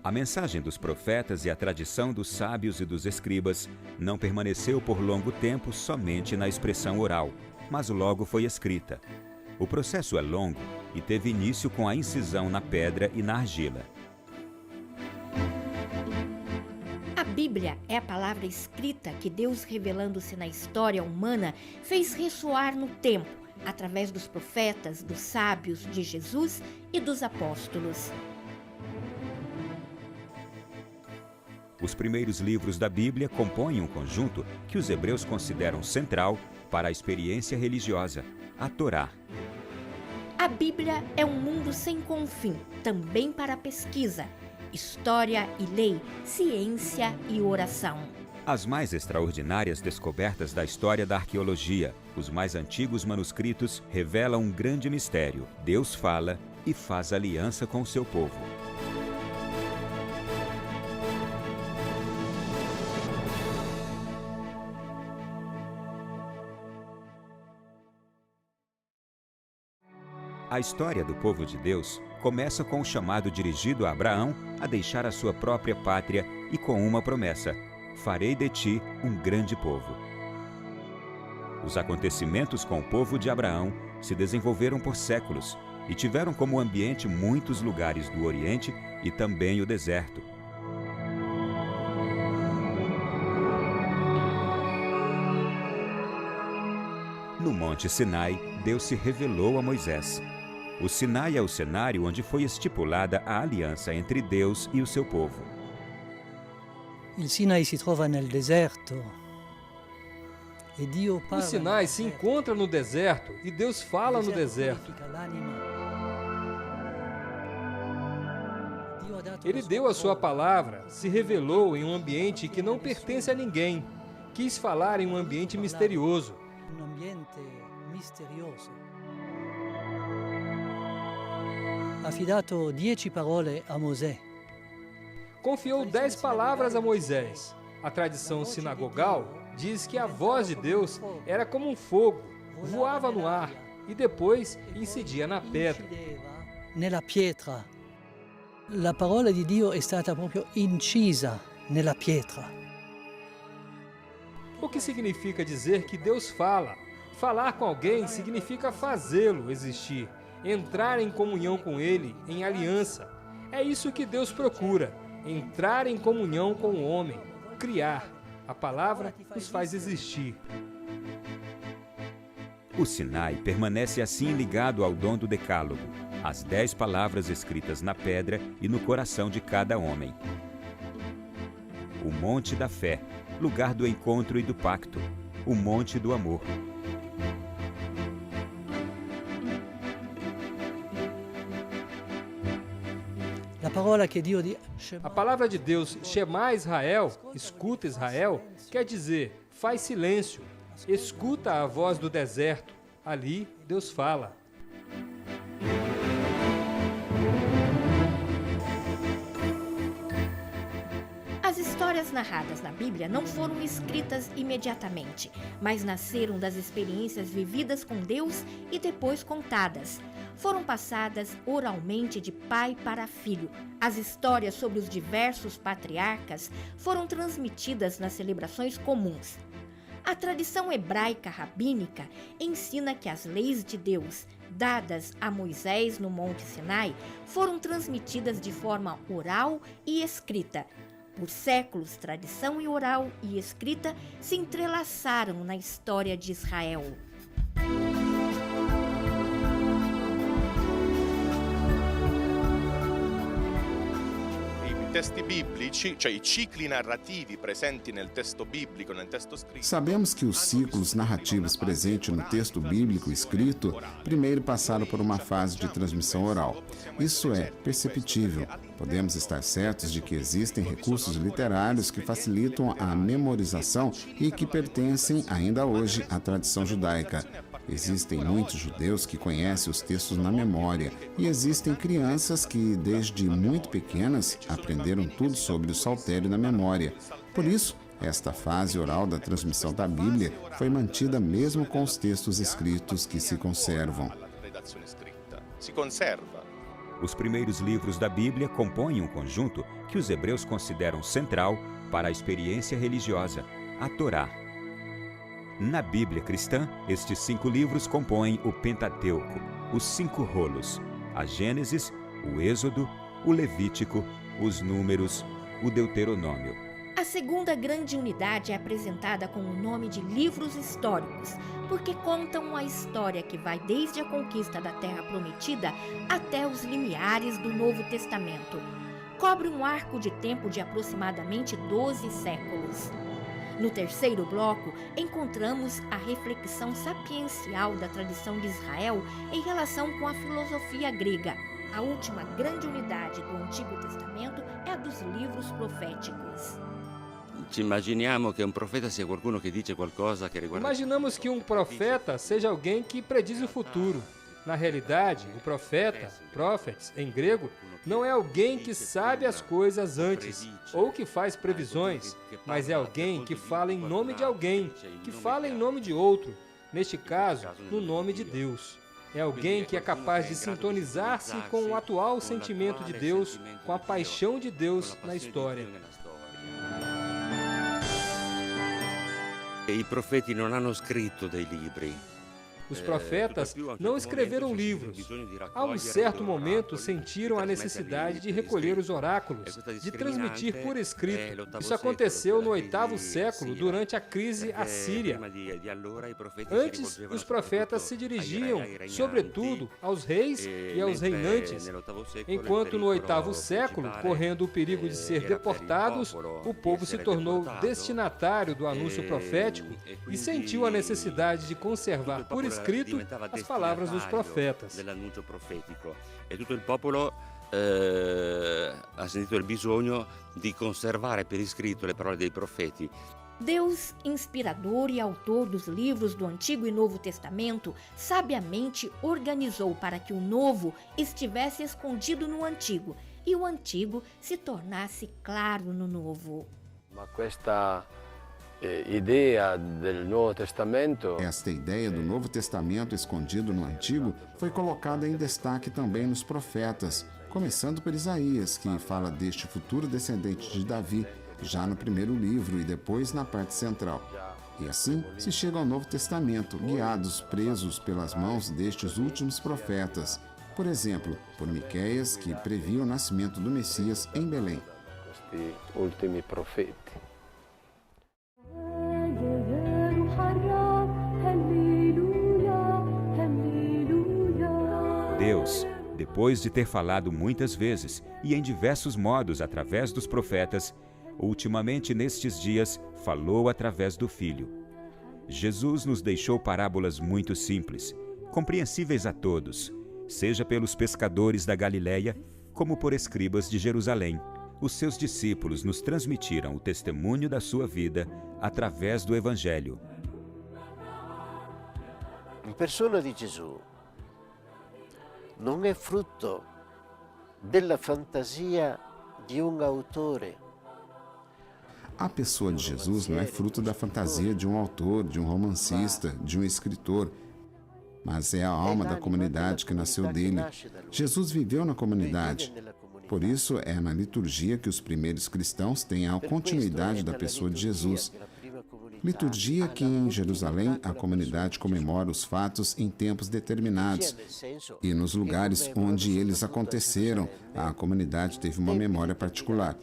A mensagem dos profetas e a tradição dos sábios e dos escribas não permaneceu por longo tempo somente na expressão oral, mas logo foi escrita. O processo é longo e teve início com a incisão na pedra e na argila. A Bíblia é a palavra escrita que Deus, revelando-se na história humana, fez ressoar no tempo, através dos profetas, dos sábios, de Jesus e dos apóstolos. Os primeiros livros da Bíblia compõem um conjunto que os hebreus consideram central para a experiência religiosa, a Torá. A Bíblia é um mundo sem confim, também para a pesquisa, história e lei, ciência e oração. As mais extraordinárias descobertas da história da arqueologia, os mais antigos manuscritos, revelam um grande mistério. Deus fala e faz aliança com o seu povo. A história do povo de Deus começa com o chamado dirigido a Abraão a deixar a sua própria pátria e com uma promessa: farei de ti um grande povo. Os acontecimentos com o povo de Abraão se desenvolveram por séculos e tiveram como ambiente muitos lugares do Oriente e também o deserto. No Monte Sinai, Deus se revelou a Moisés. O Sinai é o cenário onde foi estipulada a aliança entre Deus e o seu povo. Il Sinai si trova nel deserto. E Dio O parla Sinai se encontra no deserto e Deus fala no deserto. Ele deu a sua palavra, se revelou em um ambiente que não pertence a ninguém. Quis falar em um ambiente misterioso. Un ambiente misterioso. Ha affidato 10 parole a Mosè. Confiou 10 palavras a Moisés. A tradição sinagogal diz que a voz de Deus era como um fogo, voava no ar e depois incidia na pedra. Nella pietra. La parola di Dio è stata proprio incisa nella pietra. O que significa dizer que Deus fala? Falar com alguém significa fazê-lo existir, entrar em comunhão com Ele, em aliança. É isso que Deus procura, entrar em comunhão com o homem, criar. A palavra nos faz existir. O Sinai permanece assim ligado ao dom do Decálogo, as 10 palavras escritas na pedra e no coração de cada homem. O Monte da Fé, lugar do encontro e do pacto, o Monte do Amor. A palavra de Deus, Shema Israel, escuta Israel, quer dizer, faz silêncio, escuta a voz do deserto. Ali, Deus fala. As histórias narradas na Bíblia não foram escritas imediatamente, mas nasceram das experiências vividas com Deus e depois contadas. Foram passadas oralmente de pai para filho. As histórias sobre os diversos patriarcas foram transmitidas nas celebrações comuns. A tradição hebraica rabínica ensina que as leis de Deus, dadas a Moisés no Monte Sinai, foram transmitidas de forma oral e escrita. Por séculos, tradição e oral e escrita se entrelaçaram na história de Israel. Testi biblici, cioè i cicli narrativi presenti nel testo biblico, nel testo scritto. Sabemos que os ciclos narrativos presentes no texto bíblico escrito primeiro passaram por uma fase de transmissão oral. Isso é perceptível. Podemos estar certos de que existem recursos literários que facilitam a memorização e que pertencem ainda hoje à tradição judaica. Existem muitos judeus que conhecem os textos na memória e existem crianças que, desde muito pequenas, aprenderam tudo sobre o saltério na memória. Por isso, esta fase oral da transmissão da Bíblia foi mantida mesmo com os textos escritos que se conservam. Si conserva. Os primeiros livros da Bíblia compõem um conjunto que os hebreus consideram central para a experiência religiosa, a Torá. Na Bíblia cristã, estes 5 livros compõem o Pentateuco, os 5 rolos, a Gênesis, o Êxodo, o Levítico, os Números, o Deuteronômio. A segunda grande unidade é apresentada com o nome de livros históricos, porque contam a história que vai desde a conquista da Terra Prometida até os limiares do Novo Testamento. Cobre um arco de tempo de aproximadamente 12 séculos. No terceiro bloco, encontramos a reflexão sapiencial da tradição de Israel em relação com a filosofia grega. A última grande unidade do Antigo Testamento é a dos livros proféticos. Imaginamos que um profeta seja qualcuno que diz qualcosa que riguarda... Imaginamos que um profeta seja alguém que prediz o futuro. Na realidade, o profeta, prophets, em grego, não é alguém que sabe as coisas antes ou que faz previsões, mas é alguém que fala em nome de alguém, que fala em nome de outro, neste caso, no nome de Deus. É alguém que é capaz de sintonizar-se com o atual sentimento de Deus, com a paixão de Deus na história. I profeti non hanno scritto dei libri. Os profetas não escreveram livros. A um certo momento sentiram a necessidade de recolher os oráculos, de transmitir por escrito. Isso aconteceu no 8º século, durante a crise assíria. Antes, os profetas se dirigiam, sobretudo, aos reis e aos reinantes, enquanto no 8º século, correndo o perigo de ser deportados, o povo se tornou destinatário do anúncio profético e sentiu a necessidade de conservar por escrito as palavras dos profetas. E tutto il popolo ha sentito il bisogno di conservare per iscritto le parole dei profeti. Deus, inspirador e autor dos livros do Antigo e Novo Testamento, sabiamente organizou para que o Novo estivesse escondido no Antigo e o Antigo se tornasse claro no Novo. Esta ideia do Novo Testamento escondido no Antigo foi colocada em destaque também nos profetas, começando por Isaías, que fala deste futuro descendente de Davi, já no primeiro livro e depois na parte central. E assim se chega ao Novo Testamento, guiados, presos pelas mãos destes últimos profetas. Por exemplo, por Miqueias, que previa o nascimento do Messias em Belém. Questi ultimi profeti. Deus, depois de ter falado muitas vezes e em diversos modos através dos profetas, ultimamente nestes dias falou através do Filho. Jesus nos deixou parábolas muito simples, compreensíveis a todos, seja pelos pescadores da Galileia, como por escribas de Jerusalém. Os seus discípulos nos transmitiram o testemunho da sua vida através do Evangelho. A persona di Gesù non è frutto della fantasia di un autore. A pessoa de Jesus não é fruto da fantasia de um autor, de um romancista, de um escritor, mas é a alma da comunidade que nasceu dele. Jesus viveu na comunidade. Por isso, é na liturgia que os primeiros cristãos têm a continuidade da pessoa de Jesus. Liturgia que em Jerusalém a comunidade comemora os fatos em tempos determinados e nos lugares onde eles aconteceram, a comunidade teve uma memória particular.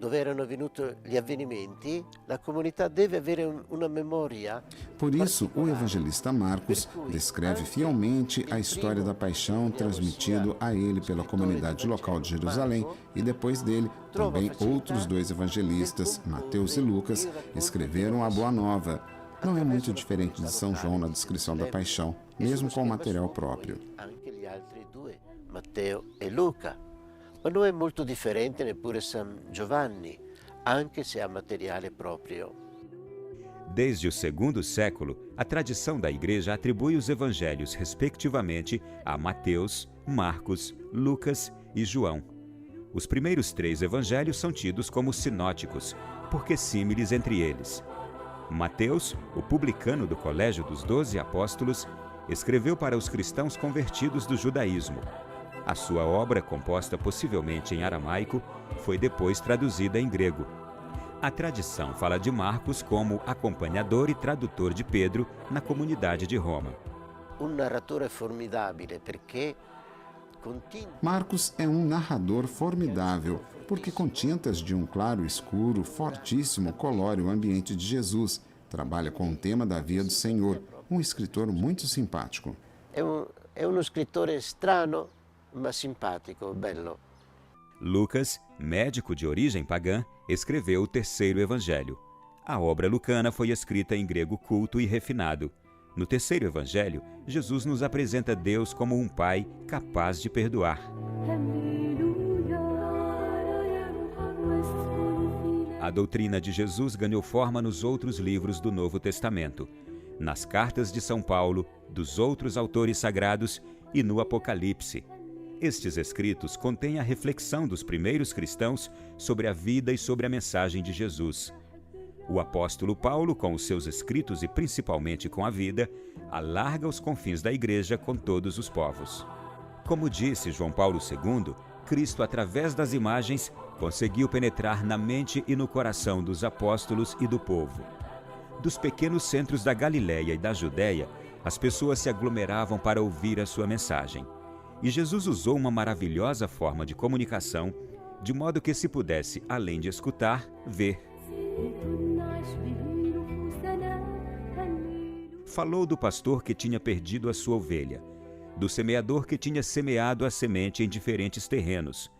Dove erano avvenuti gli avvenimenti, la comunità deve avere una memoria. Por isso, o evangelista Marcos descreve fielmente a história da paixão transmitido a ele pela comunidade local de Jerusalém e depois dele, também outros 2 evangelistas, Mateus e Lucas, escreveram a Boa Nova. Não é muito diferente de São João na descrição da paixão, mesmo com o material próprio. Anche gli altri 2, Matteo e Luca. Ma non è molto differente neppure San Giovanni, anche se ha materiale proprio. Desde o 2º século, a tradição da Igreja atribui os evangelhos, respectivamente, a Mateus, Marcos, Lucas e João. Os primeiros 3 evangelhos são tidos como sinóticos, porque símiles entre eles. Mateus, o publicano do colégio dos 12 apóstolos, escreveu para os cristãos convertidos do judaísmo. A sua obra, composta possivelmente em aramaico, foi depois traduzida em grego. A tradição fala de Marcos como acompanhador e tradutor de Pedro na comunidade de Roma. Un narratore formidabile perché Marcos é um narrador formidável, porque com tintas de um claro escuro fortíssimo colore o ambiente de Jesus. Trabalha com o tema da Via do Senhor, um escritor muito simpático. è uno scrittore strano, ma simpatico, bello. Lucas, médico de origem pagã, escreveu o terceiro evangelho. A obra lucana foi escrita em grego culto e refinado. No terceiro evangelho, Jesus nos apresenta Deus como um pai capaz de perdoar. A doutrina de Jesus ganhou forma nos outros livros do Novo Testamento, nas cartas de São Paulo, dos outros autores sagrados e no Apocalipse. Estes escritos contêm a reflexão dos primeiros cristãos sobre a vida e sobre a mensagem de Jesus. O apóstolo Paulo, com os seus escritos e principalmente com a vida, alarga os confins da igreja com todos os povos. Como disse João Paulo II, Cristo, através das imagens, conseguiu penetrar na mente e no coração dos apóstolos e do povo. Dos pequenos centros da Galiléia e da Judéia, as pessoas se aglomeravam para ouvir a sua mensagem. E Jesus usou uma maravilhosa forma de comunicação, de modo que se pudesse, além de escutar, ver. Falou do pastor que tinha perdido a sua ovelha, do semeador que tinha semeado a semente em diferentes terrenos,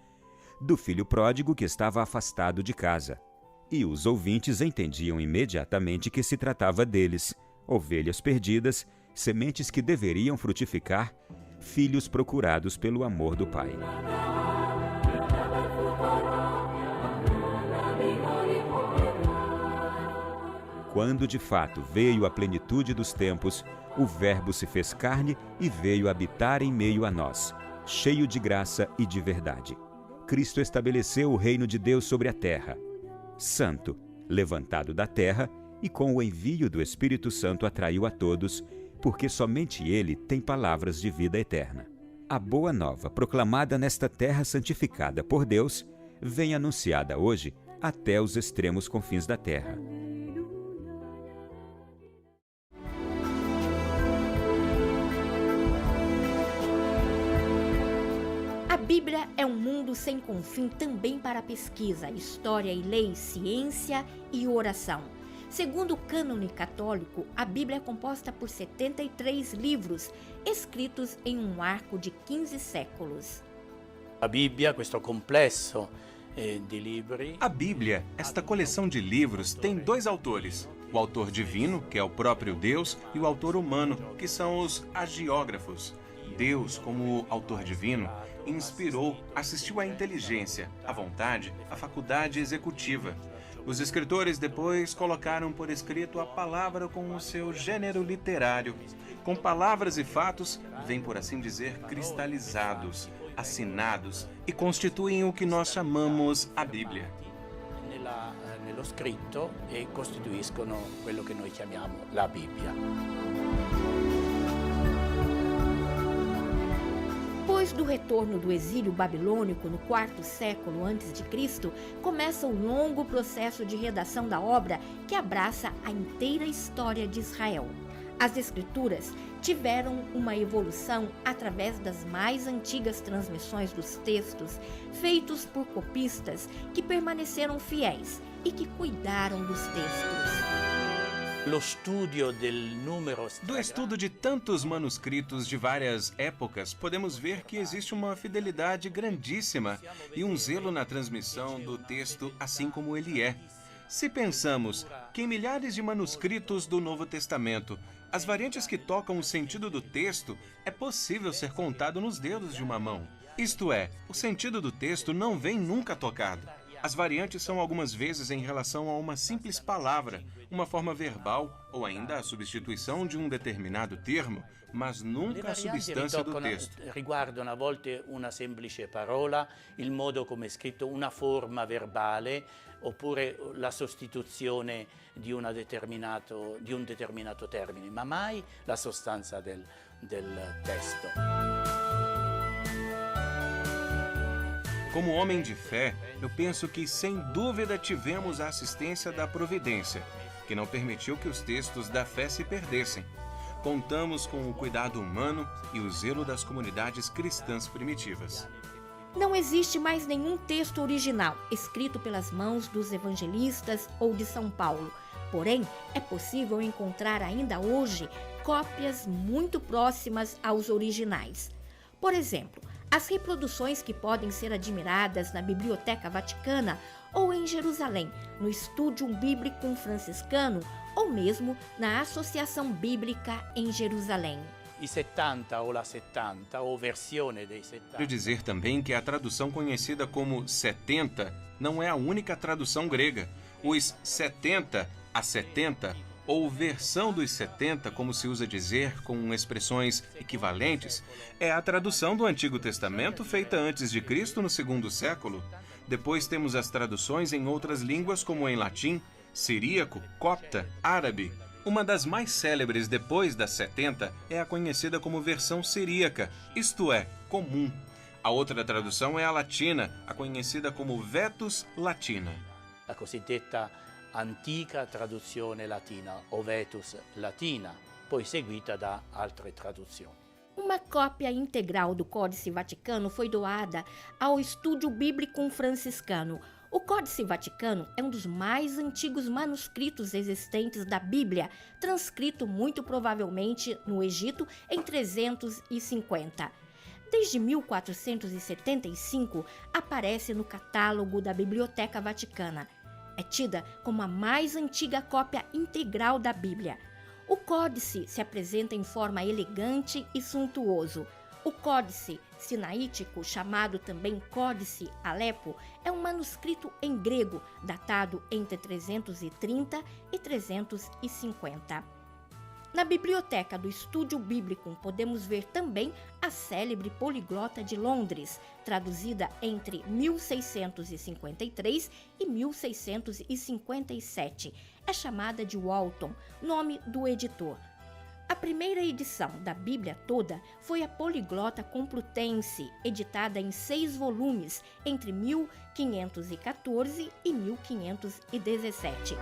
do filho pródigo que estava afastado de casa. E os ouvintes entendiam imediatamente que se tratava deles, ovelhas perdidas, sementes que deveriam frutificar, filhos procurados pelo amor do Pai. Quando de fato veio a plenitude dos tempos, o Verbo se fez carne e veio habitar em meio a nós, cheio de graça e de verdade. Cristo estabeleceu o reino de Deus sobre a terra. Santo, levantado da terra, e com o envio do Espírito Santo atraiu a todos, porque somente Ele tem palavras de vida eterna. A boa nova, proclamada nesta terra santificada por Deus, vem anunciada hoje até os extremos confins da terra. A Bíblia é um mundo sem confim também para a pesquisa, história e lei, ciência e oração. Segundo o cânone católico, a Bíblia é composta por 73 livros, escritos em um arco de 15 séculos. A Bíblia, questo complesso di libri. A Bíblia, esta coleção de livros, tem dois autores. O autor divino, que é o próprio Deus, e o autor humano, que são os hagiógrafos. Deus, como autor divino, inspirou, assistiu à inteligência, à vontade, à faculdade executiva. Os escritores depois colocaram por escrito a palavra com o seu gênero literário. Com palavras e fatos, vêm, por assim dizer, cristalizados, assinados e constituem o que nós chamamos a Bíblia. Nello scritto e costituiscono quello che noi chiamiamo la Bibbia. Depois do retorno do exílio babilônico no IV século a.C., começa o longo processo de redação da obra que abraça a inteira história de Israel. As escrituras tiveram uma evolução através das mais antigas transmissões dos textos, feitos por copistas que permaneceram fiéis e que cuidaram dos textos. Do estudo de tantos manuscritos de várias épocas, podemos ver que existe uma fidelidade grandíssima e um zelo na transmissão do texto assim como ele é. Se pensamos que em milhares de manuscritos do Novo Testamento, as variantes que tocam o sentido do texto é possível ser contado nos dedos de uma mão. Isto é, o sentido do texto não vem nunca tocado. As variantes são algumas vezes em relação a uma simples palavra, uma forma verbal ou ainda a substituição de um determinado termo, mas nunca a substância do texto. Riguardano a volte una semplice parola, il modo come è scritto, una forma verbale, oppure la sostituzione di un determinato termine, ma mai la sostanza del testo. Como homem de fé, eu penso que sem dúvida tivemos a assistência da providência, que não permitiu que os textos da fé se perdessem. Contamos com o cuidado humano e o zelo das comunidades cristãs primitivas. Não existe mais nenhum texto original escrito pelas mãos dos evangelistas ou de São Paulo. Porém, é possível encontrar ainda hoje cópias muito próximas aos originais. Por exemplo, as reproduções que podem ser admiradas na Biblioteca Vaticana ou em Jerusalém, no Studium Biblicum Franciscano ou mesmo na Associação Bíblica em Jerusalém. I 70 ou la 70 ou versione dei 70. Quero dizer também que a tradução conhecida como 70 não é a única tradução grega. Os 70 a 70 ou versão dos 70, como se usa dizer com expressões equivalentes, é a tradução do Antigo Testamento feita antes de Cristo no segundo século. Depois temos as traduções em outras línguas como em latim, siríaco, copta, árabe. Uma das mais célebres depois das 70 é a conhecida como versão siríaca, isto é, comum. A outra tradução é a latina, a conhecida como Vetus Latina. A cosiddetta antica traduzione latina, o Vetus Latina, poi seguita da altre traduzioni. Uma cópia integral do Códice Vaticano foi doada ao Studium Biblicum Franciscano. O Códice Vaticano é um dos mais antigos manuscritos existentes da Bíblia, transcrito muito provavelmente no Egito em 350. Desde 1475, aparece no catálogo da Biblioteca Vaticana. É tida como a mais antiga cópia integral da Bíblia. O códice se apresenta em forma elegante e suntuoso. O Códice Sinaítico, chamado também Códice Alepo, é um manuscrito em grego, datado entre 330 e 350. Na biblioteca do Studium Biblicum podemos ver também a célebre Poliglota de Londres, traduzida entre 1653 e 1657. É chamada de Walton, nome do editor. A primeira edição da Bíblia toda foi a Poliglota Complutense, editada em 6 volumes entre 1514 e 1517.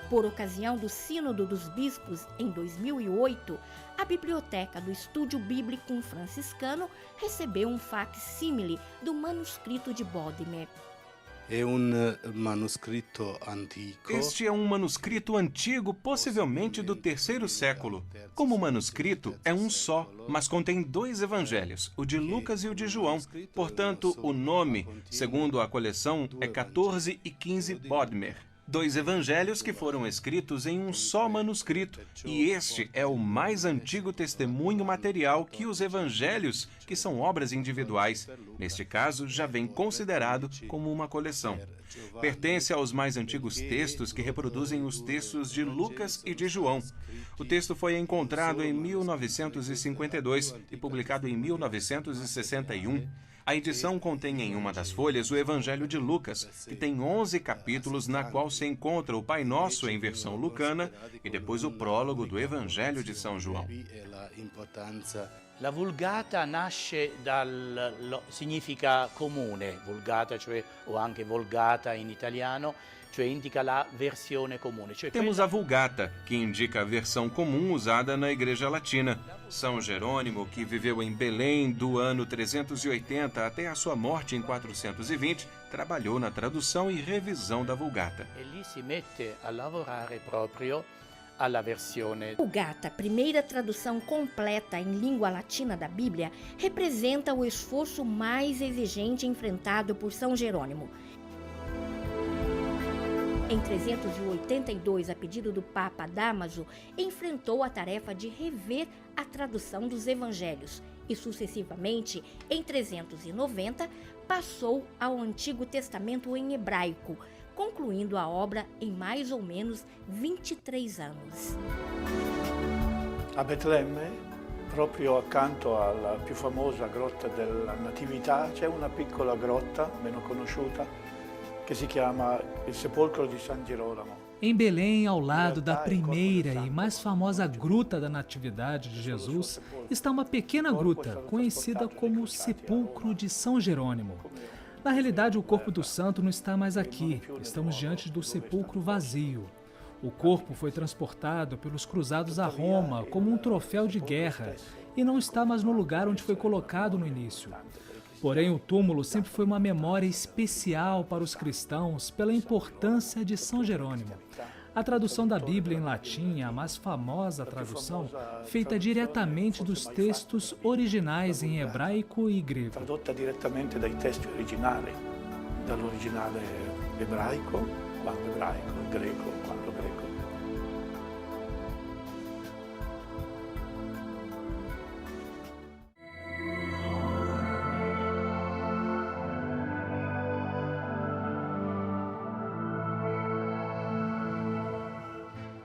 Por ocasião do Sínodo dos Bispos, em 2008, a biblioteca do Studium Biblicum Franciscano recebeu um facsímile do manuscrito de Bodmer. É um manuscrito antigo. Este é um manuscrito antigo, possivelmente do terceiro século. Como manuscrito, é um só, mas contém 2 evangelhos, o de Lucas e o de João. Portanto, o nome, segundo a coleção, é 14 e 15 Bodmer. 2 evangelhos que foram escritos em um só manuscrito, e este é o mais antigo testemunho material que os evangelhos, que são obras individuais. Neste caso, já vem considerado como uma coleção. Pertence aos mais antigos textos que reproduzem os textos de Lucas e de João. O texto foi encontrado em 1952 e publicado em 1961. A edição contém em uma das folhas o Evangelho de Lucas, que tem 11 capítulos, na qual se encontra o Pai Nosso em versão lucana e depois o prólogo do Evangelho de São João. La Vulgata nasce significa comune, Vulgata, cioè, o anche Volgata in italiano, cioè indica la versione comune. Temos a Vulgata, que indica a versão comum usada na Igreja Latina. São Jerônimo, que viveu em Belém do ano 380 até a sua morte em 420, trabalhou na tradução e revisão da Vulgata. E lì si mette a lavorare proprio alla versione. Vulgata, primeira tradução completa em língua latina da Bíblia, representa o esforço mais exigente enfrentado por São Jerônimo. Em 382, a pedido do Papa Dámaso, enfrentou a tarefa de rever a tradução dos evangelhos e, sucessivamente, em 390, passou ao Antigo Testamento em hebraico, concluindo a obra em mais ou menos 23 anos. A Betlemme, proprio accanto alla più famosa grotta della Natività, c'è una piccola grotta, meno conosciuta, che si chiama il Sepolcro di San Girolamo. Em Belém, ao lado da primeira e mais famosa gruta da Natividade de Jesus, está uma pequena gruta, conhecida como Sepulcro de São Jerônimo. Na realidade, o corpo do santo não está mais aqui, estamos diante do sepulcro vazio. O corpo foi transportado pelos cruzados a Roma como um troféu de guerra e não está mais no lugar onde foi colocado no início. Porém, o túmulo sempre foi uma memória especial para os cristãos pela importância de São Jerônimo. A tradução da Bíblia em latim é a mais famosa tradução, feita diretamente dos textos originais em hebraico e grego. Tradotta direttamente dai testi originali, dall'originale ebraico, quando ebraico, greco, quando greco.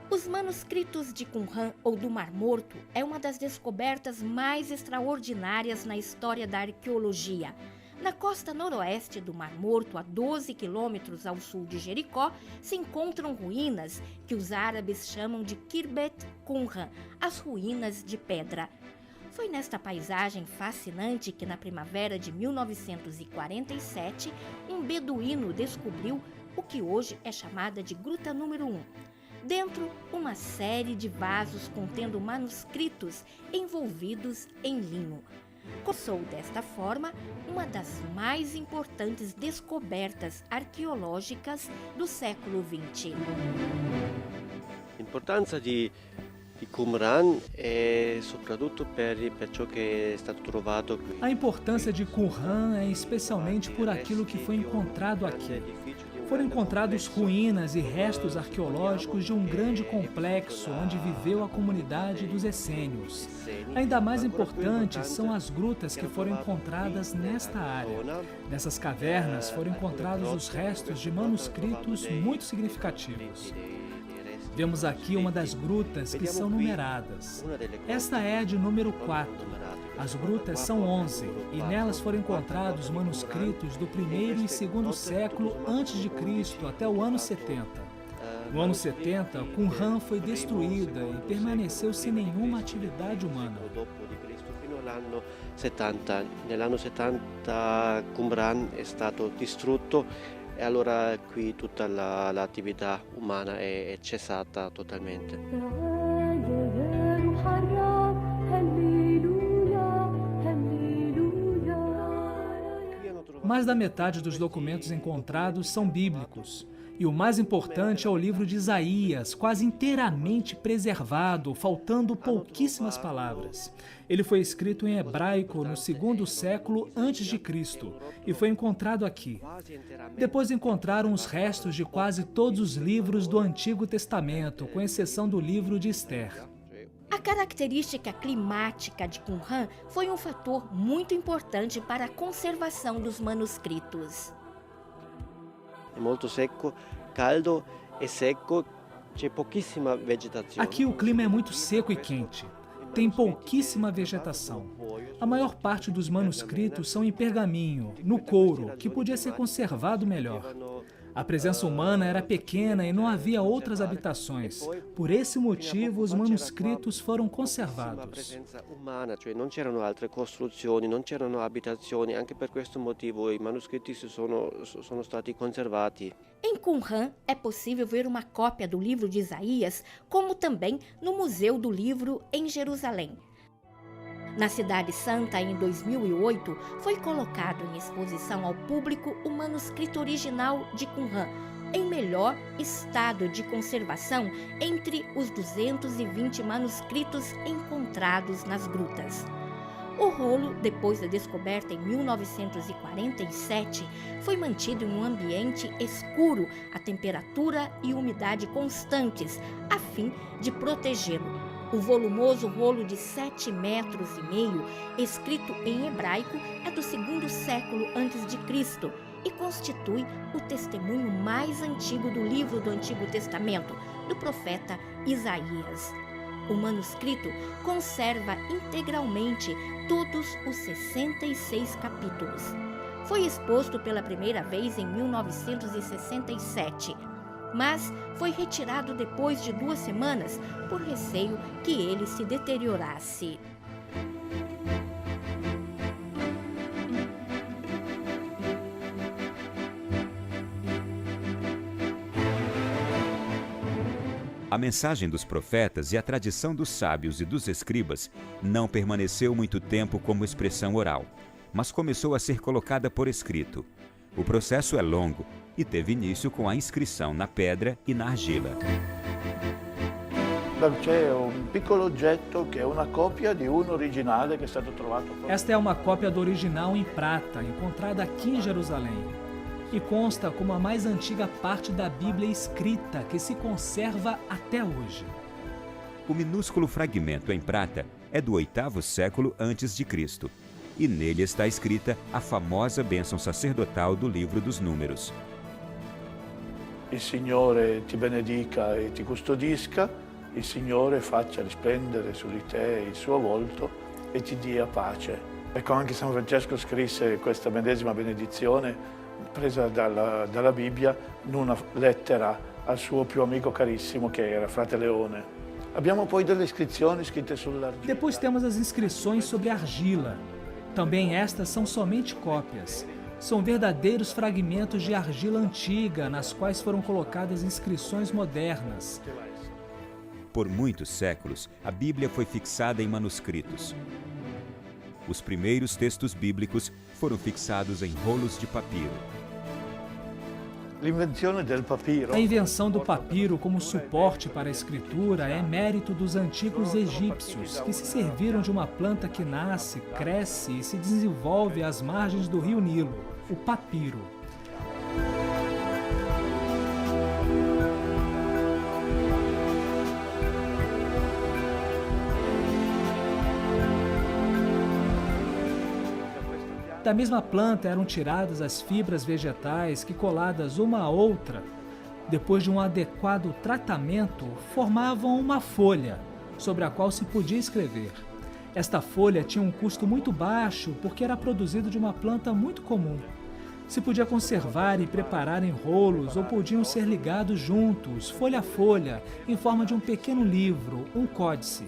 Os manuscritos de Qumran ou do Mar Morto é uma das descobertas mais extraordinárias na história da arqueologia. Na costa noroeste do Mar Morto, a 12 quilômetros ao sul de Jericó, se encontram ruínas que os árabes chamam de Khirbet Qumran, as ruínas de pedra. Foi nesta paisagem fascinante que, na primavera de 1947, um beduíno descobriu o que hoje é chamada de Gruta Número 1. Dentro, uma série de vasos contendo manuscritos envolvidos em linho. Começou desta forma uma das mais importantes descobertas arqueológicas do século XX. A importância de Qumran é sobretudo per ciò che è stato trovato qui. A importância de Qumran é especialmente por aquilo que foi encontrado aqui. Foram encontrados ruínas e restos arqueológicos de um grande complexo onde viveu a comunidade dos essênios. Ainda mais importantes são as grutas que foram encontradas nesta área. Nessas cavernas foram encontrados os restos de manuscritos muito significativos. Vemos aqui uma das grutas que são numeradas. Esta é a de número 4. As grutas são 11 e nelas foram encontrados manuscritos do primeiro e segundo século antes de Cristo até o ano 70. No ano 70, Qumran foi destruída e permaneceu sem nenhuma atividade humana. Nell'anno 70 Qumran è stato distrutto e allora qui tutta l'attività umana è cessata totalmente. Mais da metade dos documentos encontrados são bíblicos. E o mais importante é o livro de Isaías, quase inteiramente preservado, faltando pouquíssimas palavras. Ele foi escrito em hebraico no 2º século a.C. e foi encontrado aqui. Depois encontraram os restos de quase todos os livros do Antigo Testamento, com exceção do livro de Esther. A característica climática de Qumran foi um fator muito importante para a conservação dos manuscritos. É muito seco, caldo e seco, c'è pouquíssima vegetação. Aqui o clima é muito seco e quente. Tem pouquíssima vegetação. A maior parte dos manuscritos são em pergaminho, no couro, que podia ser conservado melhor. A presença humana era pequena e não havia outras habitações. Por esse motivo, os manuscritos foram conservados. Non c'erano altre costruzioni, non c'erano abitazioni, anche per questo motivo i manoscritti sono stati conservati. Em Qumran é possível ver uma cópia do livro de Isaías, como também no Museu do Livro em Jerusalém. Na Cidade Santa, em 2008, foi colocado em exposição ao público o manuscrito original de Qumran, em melhor estado de conservação entre os 220 manuscritos encontrados nas grutas. O rolo, depois da descoberta em 1947, foi mantido em um ambiente escuro, a temperatura e umidade constantes, a fim de protegê-lo. O volumoso rolo de 7,5 metros, escrito em hebraico, é do 2º século a.C. e constitui o testemunho mais antigo do livro do Antigo Testamento, do profeta Isaías. O manuscrito conserva integralmente todos os 66 capítulos. Foi exposto pela primeira vez em 1967. mas foi retirado depois de 2 semanas por receio que ele se deteriorasse. A mensagem dos profetas e a tradição dos sábios e dos escribas não permaneceu muito tempo como expressão oral, mas começou a ser colocada por escrito. O processo é longo e teve início com a inscrição na pedra e na argila. C'è un piccolo oggetto che è una copia di un originale che è stato trovato. Esta é uma cópia do original em prata, encontrada aqui em Jerusalém. E consta como a mais antiga parte da Bíblia escrita que se conserva até hoje. O minúsculo fragmento em prata é do 8º século a.C. e nele está escrita a famosa bênção sacerdotal do livro dos Números. Il Signore ti benedica e ti custodisca, il Signore faccia risplendere su di te il suo volto e ti dia pace. Ecco, anche San Francesco scrisse questa medesima benedizione presa dalla Bibbia in una lettera al suo più amico carissimo che era Frate Leone. Abbiamo poi delle iscrizioni scritte sull'argilla. Depois temos as inscrições sobre a argila. Também estas são somente cópias. São verdadeiros fragmentos de argila antiga nas quais foram colocadas inscrições modernas. Por muitos séculos, a Bíblia foi fixada em manuscritos. Os primeiros textos bíblicos foram fixados em rolos de papiro. A invenção do papiro como suporte para a escritura é mérito dos antigos egípcios, que se serviram de uma planta que nasce, cresce e se desenvolve às margens do rio Nilo, o papiro. Da mesma planta eram tiradas as fibras vegetais que, coladas uma à outra, depois de um adequado tratamento, formavam uma folha sobre a qual se podia escrever. Esta folha tinha um custo muito baixo porque era produzido de uma planta muito comum. Se podia conservar e preparar em rolos ou podiam ser ligados juntos, folha a folha, em forma de um pequeno livro, um códice.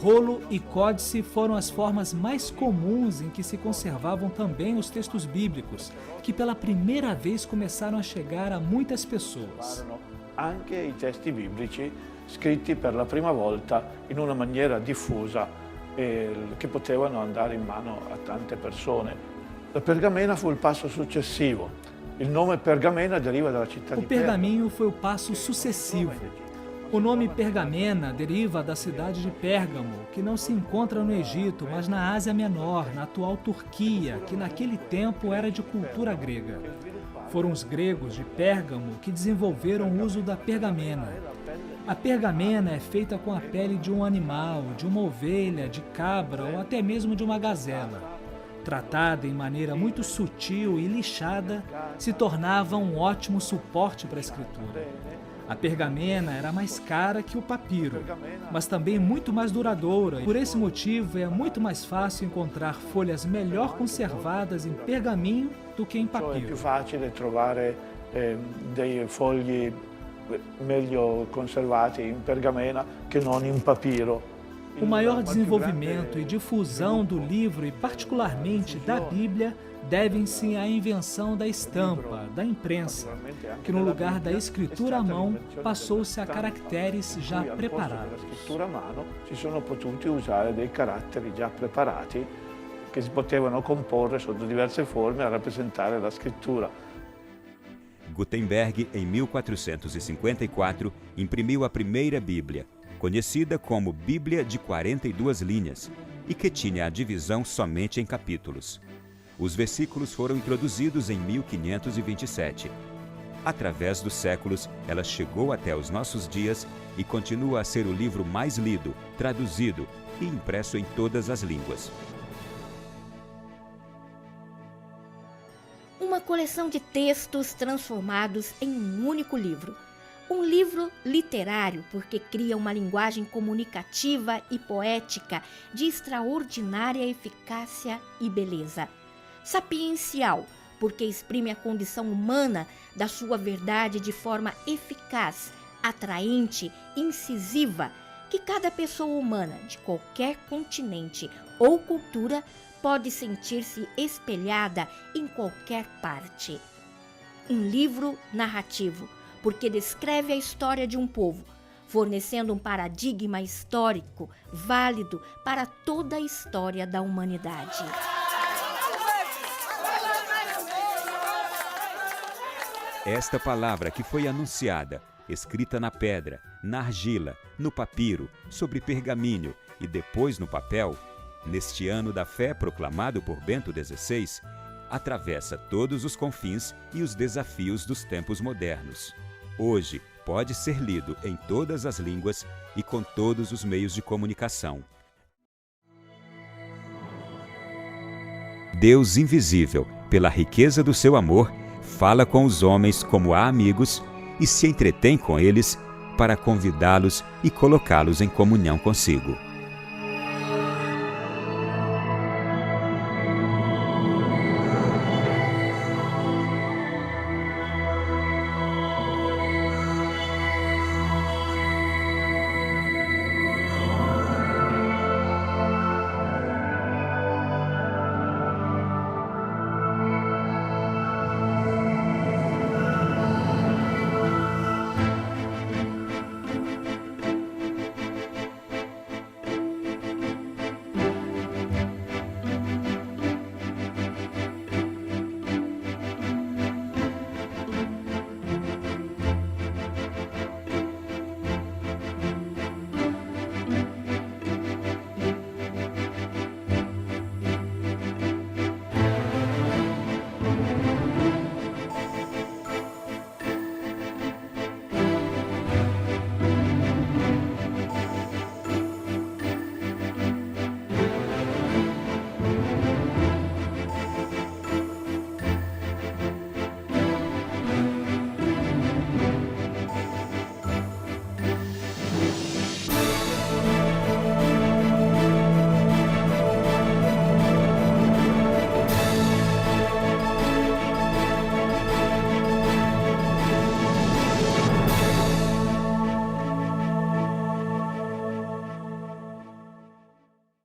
Rolo e códice foram as formas mais comuns em que se conservavam também os textos bíblicos, que pela primeira vez começaram a chegar a muitas pessoas. Anche i testi biblici scritti per la prima volta in una maniera diffusa che potevano andare in mano a tante persone. La pergamena fu il passo successivo. Il nome pergamena deriva dalla città di Pergamo. O pergaminho foi o passo sucessivo. O nome Pergamena deriva da cidade de Pérgamo, que não se encontra no Egito, mas na Ásia Menor, na atual Turquia, que naquele tempo era de cultura grega. Foram os gregos de Pérgamo que desenvolveram o uso da pergamena. A pergamena é feita com a pele de um animal, de uma ovelha, de cabra ou até mesmo de uma gazela. Tratada em maneira muito sutil e lixada, se tornava um ótimo suporte para a escritura. A pergamena era mais cara que o papiro, mas também muito mais duradoura. Por esse motivo, é muito mais fácil encontrar folhas melhor conservadas em pergaminho do que em papiro. É più facile trovare dei fogli meglio conservati in pergamena che non in papiro. O maior desenvolvimento e difusão do livro, e particularmente da Bíblia, devem-se à invenção da estampa, da imprensa, que no lugar da escritura à mão passou-se a caracteres já preparados. Na escritura à mão si sono potuti usare dei caratteri già preparati che si potevano comporre sotto diverse forme a rappresentare la scrittura. Gutenberg, em 1454, imprimiu a primeira Bíblia, conhecida como Bíblia de 42 linhas, e que tinha a divisão somente em capítulos. Os versículos foram introduzidos em 1527. Através dos séculos, ela chegou até os nossos dias e continua a ser o livro mais lido, traduzido e impresso em todas as línguas. Uma coleção de textos transformados em um único livro. Um livro literário, porque cria uma linguagem comunicativa e poética de extraordinária eficácia e beleza. Sapiencial, porque exprime a condição humana da sua verdade de forma eficaz, atraente, incisiva, que cada pessoa humana de qualquer continente ou cultura pode sentir-se espelhada em qualquer parte. Um livro narrativo, porque descreve a história de um povo, fornecendo um paradigma histórico válido para toda a história da humanidade. Esta palavra que foi anunciada, escrita na pedra, na argila, no papiro, sobre pergaminho e depois no papel, neste ano da fé proclamado por Bento XVI, atravessa todos os confins e os desafios dos tempos modernos. Hoje, pode ser lido em todas as línguas e com todos os meios de comunicação. Deus invisível, pela riqueza do seu amor, fala com os homens como a amigos e se entretém com eles para convidá-los e colocá-los em comunhão consigo.